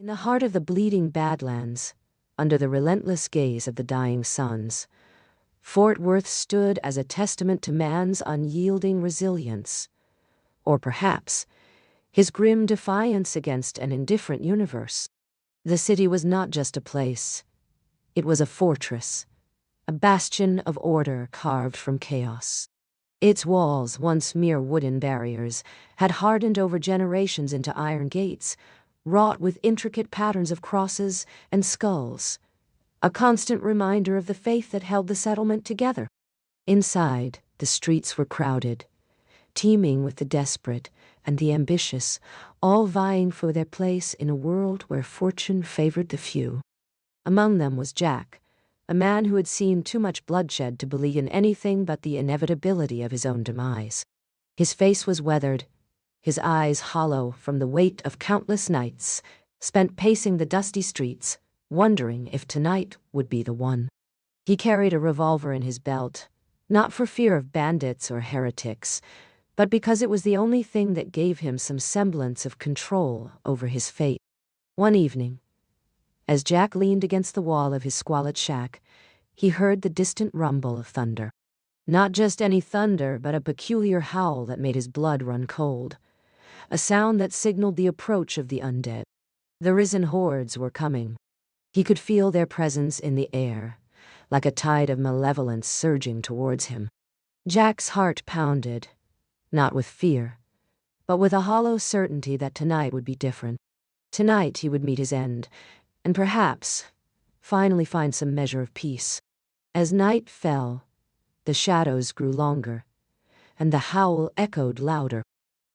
In the heart of the bleeding Badlands, under the relentless gaze of the dying suns, Fort Worth stood as a testament to man's unyielding resilience, or perhaps his grim defiance against an indifferent universe. The city was not just a place, it was a fortress, a bastion of order carved from chaos. Its walls, once mere wooden barriers, had hardened over generations into iron gates, wrought with intricate patterns of crosses and skulls, a constant reminder of the faith that held the settlement together. Inside, the streets were crowded, teeming with the desperate and the ambitious, all vying for their place in a world where fortune favored the few. Among them was Jack, a man who had seen too much bloodshed to believe in anything but the inevitability of his own demise. His face was weathered, his eyes hollow from the weight of countless nights spent pacing the dusty streets, wondering if tonight would be the one. He carried a revolver in his belt, not for fear of bandits or heretics, but because it was the only thing that gave him some semblance of control over his fate. One evening, as Jack leaned against the wall of his squalid shack, he heard the distant rumble of thunder. Not just any thunder, but a peculiar howl that made his blood run cold. A sound that signaled the approach of the undead. The risen hordes were coming. He could feel their presence in the air, like a tide of malevolence surging towards him. Jack's heart pounded, not with fear, but with a hollow certainty that tonight would be different. Tonight he would meet his end, and perhaps finally find some measure of peace. As night fell, the shadows grew longer, and the howl echoed louder.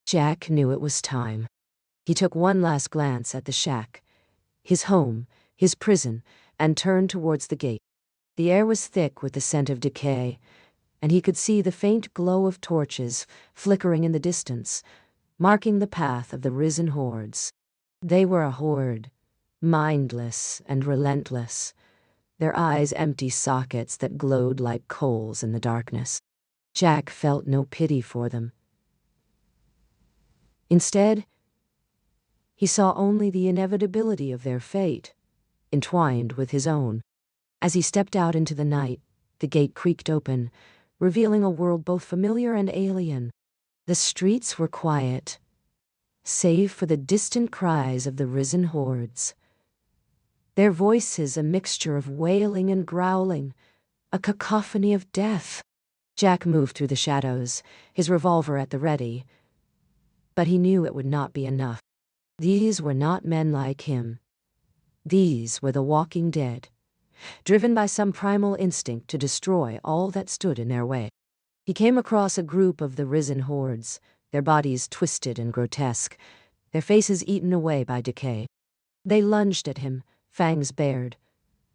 Jack knew it was time. He took one last glance at the shack, his home, his prison, and turned towards the gate. The air was thick with the scent of decay, and he could see the faint glow of torches flickering in the distance, marking the path of the risen hordes. They were a horde, mindless and relentless, their eyes empty sockets that glowed like coals in the darkness. Jack felt no pity for them. Instead, he saw only the inevitability of their fate, entwined with his own. As he stepped out into the night, the gate creaked open, revealing a world both familiar and alien. The streets were quiet, save for the distant cries of the risen hordes. Their voices a mixture of wailing and growling, a cacophony of death. Jack moved through the shadows, his revolver at the ready, but he knew it would not be enough. These were not men like him. These were the walking dead, driven by some primal instinct to destroy all that stood in their way. He came across a group of the risen hordes, their bodies twisted and grotesque, their faces eaten away by decay. They lunged at him, fangs bared,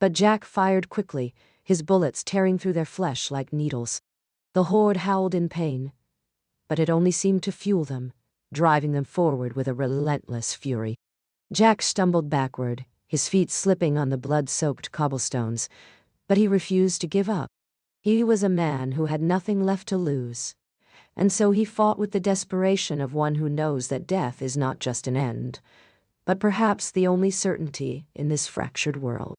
but Jack fired quickly, his bullets tearing through their flesh like needles. The horde howled in pain, but it only seemed to fuel them, driving them forward with a relentless fury. Jack stumbled backward, his feet slipping on the blood-soaked cobblestones, but he refused to give up. He was a man who had nothing left to lose, and so he fought with the desperation of one who knows that death is not just an end, but perhaps the only certainty in this fractured world.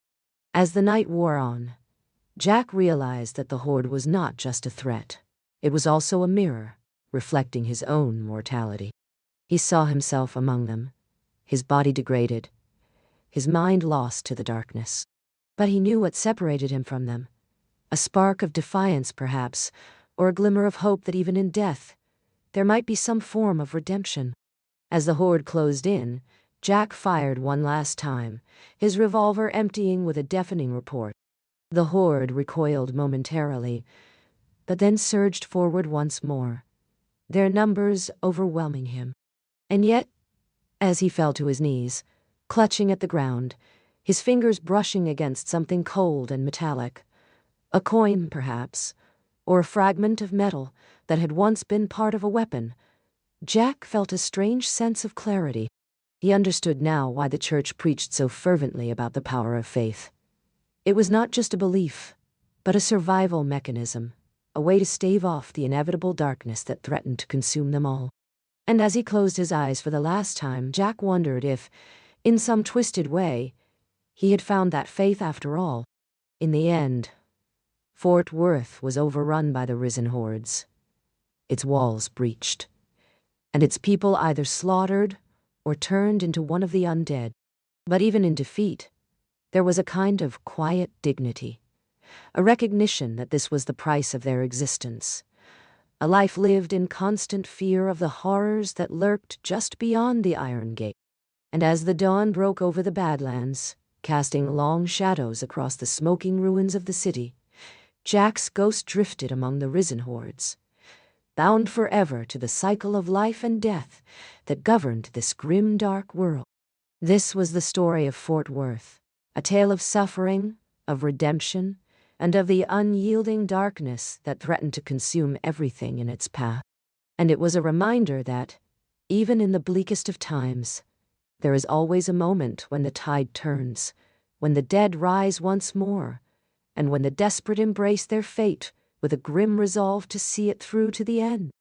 As the night wore on, Jack realized that the horde was not just a threat. It was also a mirror, reflecting his own mortality. He saw himself among them, his body degraded, his mind lost to the darkness. But he knew what separated him from them. A spark of defiance, perhaps, or a glimmer of hope that even in death, there might be some form of redemption. As the horde closed in, Jack fired one last time, his revolver emptying with a deafening report. The horde recoiled momentarily, but then surged forward once more, their numbers overwhelming him. And yet, as he fell to his knees, clutching at the ground, his fingers brushing against something cold and metallic, a coin, perhaps, or a fragment of metal that had once been part of a weapon, Jack felt a strange sense of clarity. He understood now why the church preached so fervently about the power of faith. It was not just a belief, but a survival mechanism, a way to stave off the inevitable darkness that threatened to consume them all. And as he closed his eyes for the last time, Jack wondered if, In some twisted way, he had found that faith after all. In the end, Fort Worth was overrun by the risen hordes, its walls breached, and its people either slaughtered or turned into one of the undead. But even in defeat, there was a kind of quiet dignity, a recognition that this was the price of their existence, a life lived in constant fear of the horrors that lurked just beyond the Iron Gate. And as the dawn broke over the Badlands, casting long shadows across the smoking ruins of the city, Jack's ghost drifted among the risen hordes, bound forever to the cycle of life and death that governed this grim, dark world. This was the story of Fort Worth, a tale of suffering, of redemption, and of the unyielding darkness that threatened to consume everything in its path. And it was a reminder that, even in the bleakest of times, there is always a moment when the tide turns, when the dead rise once more, and when the desperate embrace their fate with a grim resolve to see it through to the end.